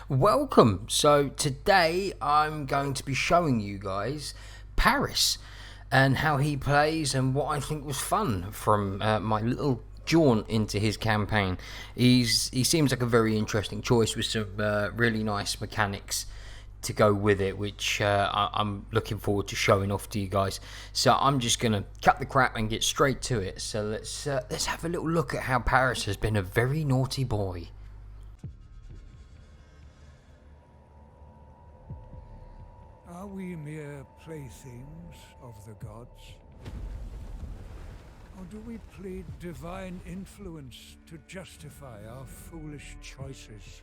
Welcome. So today I'm going to be showing you guys Paris and how he plays and what I think was fun from my little jaunt into his campaign. He seems like a very interesting choice with some really nice mechanics to go with it, which I'm looking forward to showing off to you guys. So I'm just gonna cut the crap and get straight to it. So let's have a little look at how Paris has been a very naughty boy. Are we mere playthings of the gods? Or do we plead divine influence to justify our foolish choices?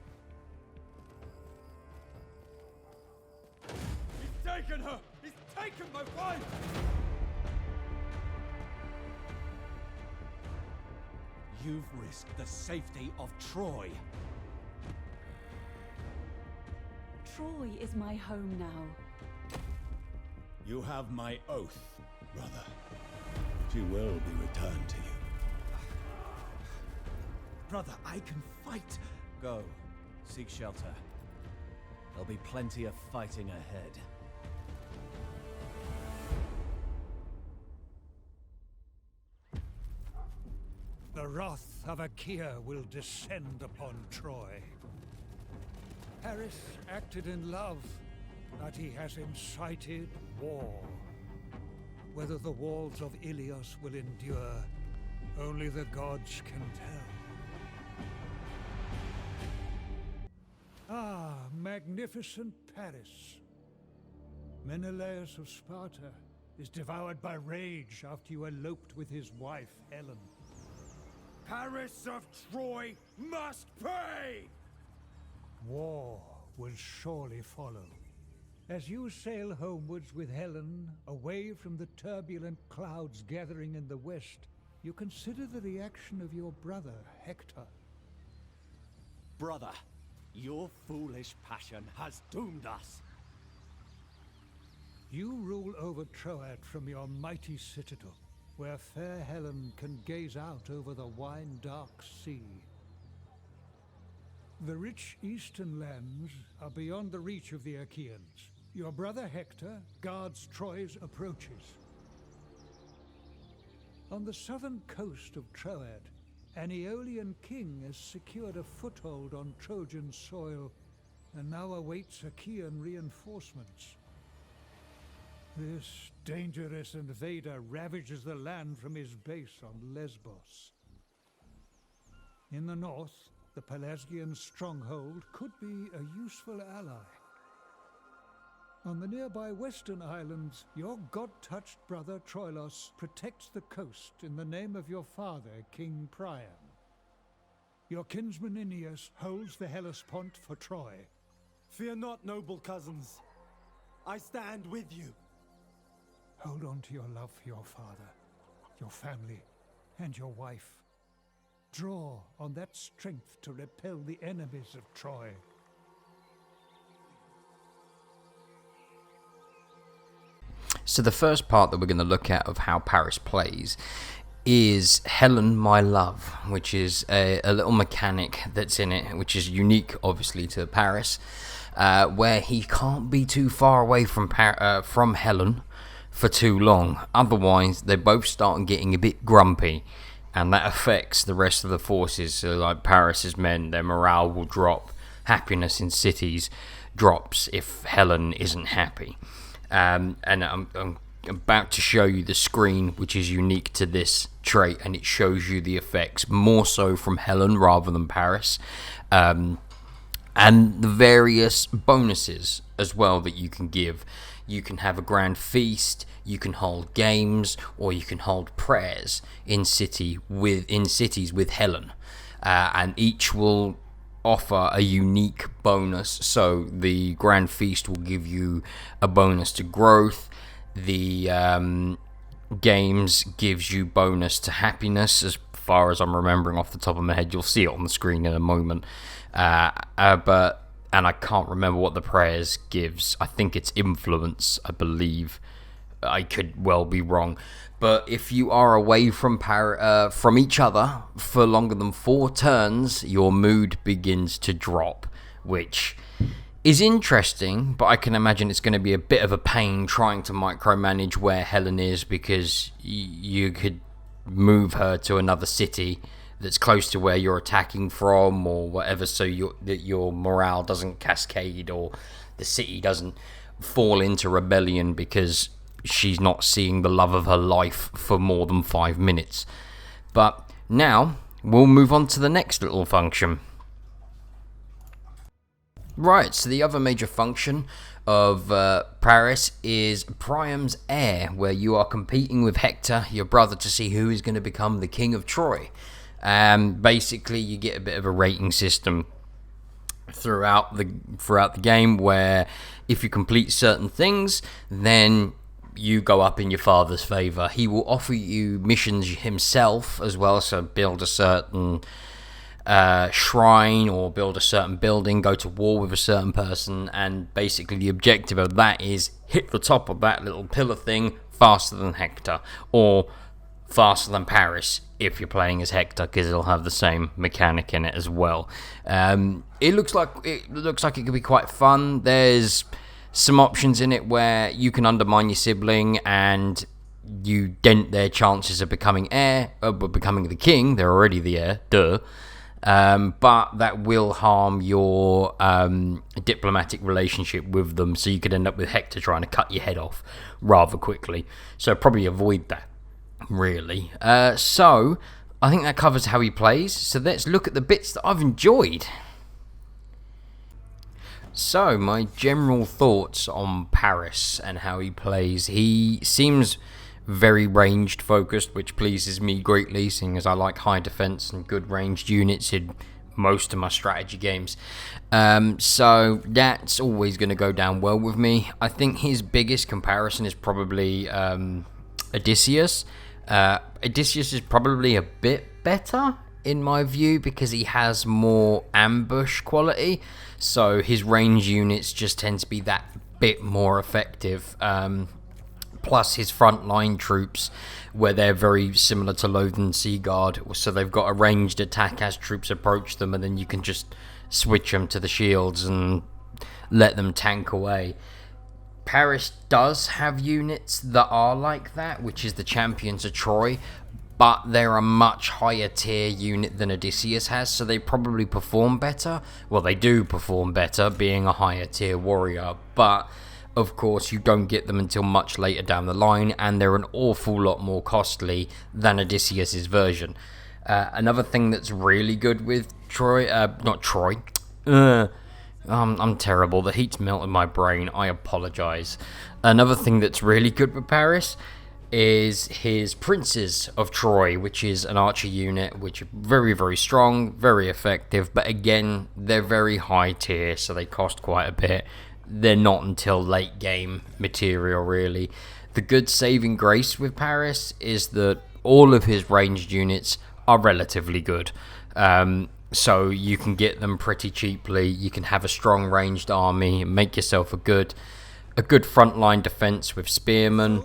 He's taken her! He's taken my wife! You've risked the safety of Troy. Troy is my home now. You have my oath, brother. She will be returned to you. Brother, I can fight. Go, seek shelter. There'll be plenty of fighting ahead. The wrath of Achaea will descend upon Troy. Paris acted in love, but he has incited war. Whether the walls of Ilios will endure, only the gods can tell. Ah, magnificent Paris. Menelaus of Sparta is devoured by rage after you eloped with his wife, Helen. Paris of Troy must pay! War will surely follow. As you sail homewards with Helen, away from the turbulent clouds gathering in the west, you consider the reaction of your brother, Hector. Brother, your foolish passion has doomed us. You rule over Troad from your mighty citadel, where fair Helen can gaze out over the wine-dark sea. The rich eastern lands are beyond the reach of the Achaeans. Your brother Hector guards Troy's approaches. On the southern coast of Troad, an Aeolian king has secured a foothold on Trojan soil and now awaits Achaean reinforcements. This dangerous invader ravages the land from his base on Lesbos. In the north, the Pelasgian stronghold could be a useful ally. On the nearby western islands, your god-touched brother Troilos protects the coast in the name of your father, King Priam. Your kinsman Aeneas holds the Hellespont for Troy. Fear not, noble cousins. I stand with you. Hold on to your love for your father, your family, and your wife. Draw on that strength to repel the enemies of Troy. So the first part that we're going to look at of how Paris plays is Helen, My Love, which is a little mechanic that's in it, which is unique, obviously, to Paris, where he can't be too far away from Helen for too long. Otherwise, they both start getting a bit grumpy, and that affects the rest of the forces. So, like Paris's men, their morale will drop. Happiness in cities drops if Helen isn't happy. And I'm about to show you the screen, which is unique to this trait, and it shows you the effects more so from Helen rather than Paris, and the various bonuses as well that you can give. You can have a grand feast, you can hold games, or you can hold prayers in cities with Helen, and each will offer a unique bonus. So the grand feast will give you a bonus to growth. The games gives you bonus to happiness, as far as I'm remembering off the top of my head. You'll see it on the screen in a moment. And I can't remember what the prayers gives. I think it's influence, I believe. I could well be wrong. But if you are away from each other for longer than 4 turns, your mood begins to drop, which is interesting, but I can imagine it's going to be a bit of a pain trying to micromanage where Helen is, because you could move her to another city that's close to where you're attacking from or whatever, so that your morale doesn't cascade or the city doesn't fall into rebellion because she's not seeing the love of her life for more than 5 minutes. But now we'll move on to the next little function. Right, so the other major function of Paris is Priam's heir, where you are competing with Hector, your brother, to see who is going to become the king of Troy. Basically, you get a bit of a rating system throughout the game, where if you complete certain things, then you go up in your father's favour. He will offer you missions himself as well, so build a certain shrine or build a certain building, go to war with a certain person, and basically the objective of that is hit the top of that little pillar thing faster than Hector, or faster than Paris if you're playing as Hector, because it'll have the same mechanic in it as well. It looks like it could be quite fun. There's some options in it where you can undermine your sibling and you dent their chances of becoming becoming the king. They're already the heir, duh. But that will harm your diplomatic relationship with them, so you could end up with Hector trying to cut your head off rather quickly. So probably avoid that, really. So I think that covers how he plays. So let's look at the bits that I've enjoyed. So my general thoughts on Paris and how he plays. He seems very ranged focused, which pleases me greatly, seeing as I like high defense and good ranged units in most of my strategy games. So that's always going to go down well with me. I think his biggest comparison is probably Odysseus. Odysseus is probably a bit better in my view because he has more ambush quality, so his range units just tend to be that bit more effective. Plus his frontline troops, where they're very similar to Lothern Sea Guard, so they've got a ranged attack as troops approach them, and then you can just switch them to the shields and let them tank away. Paris does have units that are like that, which is the Champions of Troy, but they're a much higher tier unit than Odysseus has, so they probably perform better. Well, they do perform better, being a higher tier warrior, but of course you don't get them until much later down the line, and they're an awful lot more costly than Odysseus's version. Another thing that's really good with I'm terrible. The heat's melted my brain. I apologise. Another thing that's really good with Paris is his Princes of Troy, which is an archer unit, which are very, very strong, very effective, but again, they're very high tier, so they cost quite a bit. They're not until late game material, really. The good saving grace with Paris is that all of his ranged units are relatively good. So you can get them pretty cheaply. You can have a strong ranged army and make yourself a good frontline defense with spearmen,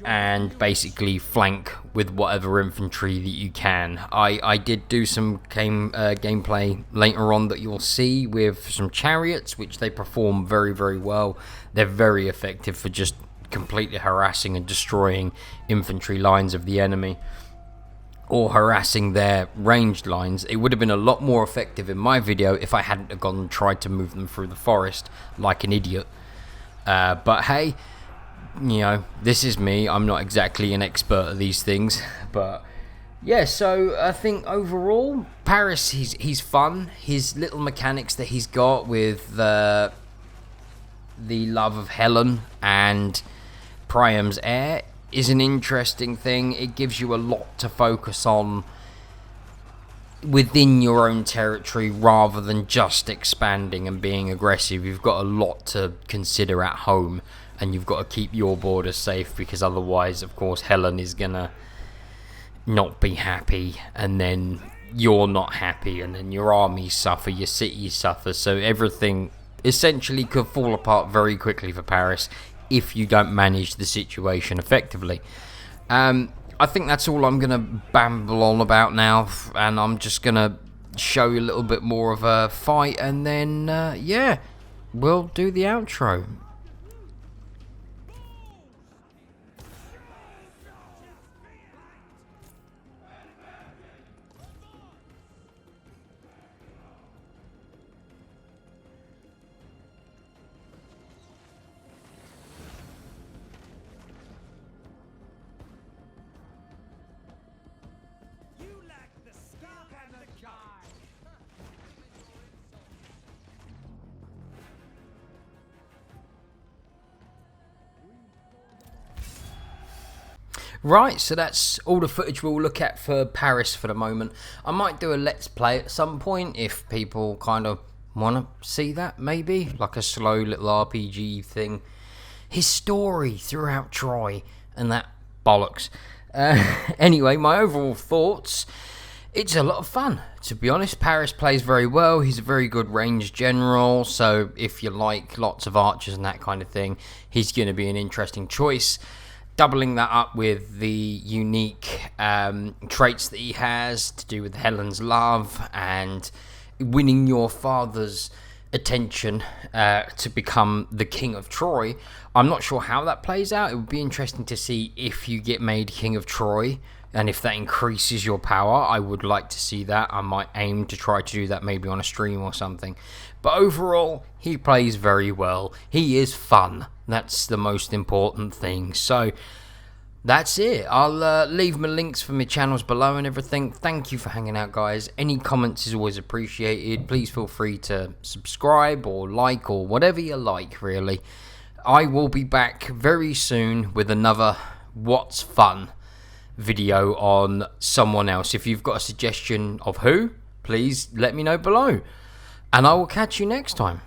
and basically flank with whatever infantry that you can. I did do some gameplay later on that you'll see with some chariots, which they perform very, very well. They're very effective for just completely harassing and destroying infantry lines of the enemy, or harassing their ranged lines. It would have been a lot more effective in my video if I hadn't gone and tried to move them through the forest like an idiot. But hey, you know, this is me. I'm not exactly an expert at these things, but yeah. So I think overall, Paris, he's fun. His little mechanics that he's got with the love of Helen and Priam's heir is an interesting thing. It gives you a lot to focus on within your own territory rather than just expanding and being aggressive. You've got a lot to consider at home, and you've got to keep your borders safe, because otherwise, of course, Helen is gonna not be happy, and then you're not happy, and then your armies suffer, your cities suffer, so everything essentially could fall apart very quickly for Paris if you don't manage the situation effectively. I think that's all I'm going to babble on about now, and I'm just going to show you a little bit more of a fight, and then yeah, we'll do the outro. Right, so that's all the footage we'll look at for Paris for the moment. I might do a let's play at some point if people kind of want to see that, maybe, like a slow little RPG thing. His story throughout Troy and that bollocks. Anyway, my overall thoughts, it's a lot of fun, to be honest. Paris plays very well. He's a very good range general, so if you like lots of archers and that kind of thing, he's going to be an interesting choice. Doubling that up with the unique traits that he has to do with Helen's love and winning your father's attention to become the king of Troy. I'm not sure how that plays out. It would be interesting to see if you get made king of Troy and if that increases your power. I would like to see that. I might aim to try to do that maybe on a stream or something. But overall, he plays very well. He is fun. That's the most important thing. So that's it. I'll leave my links for my channels below and everything. Thank you for hanging out, guys. Any comments is always appreciated. Please feel free to subscribe or like or whatever you like, really. I will be back very soon with another What's Fun video on someone else. If you've got a suggestion of who, please let me know below. And I will catch you next time.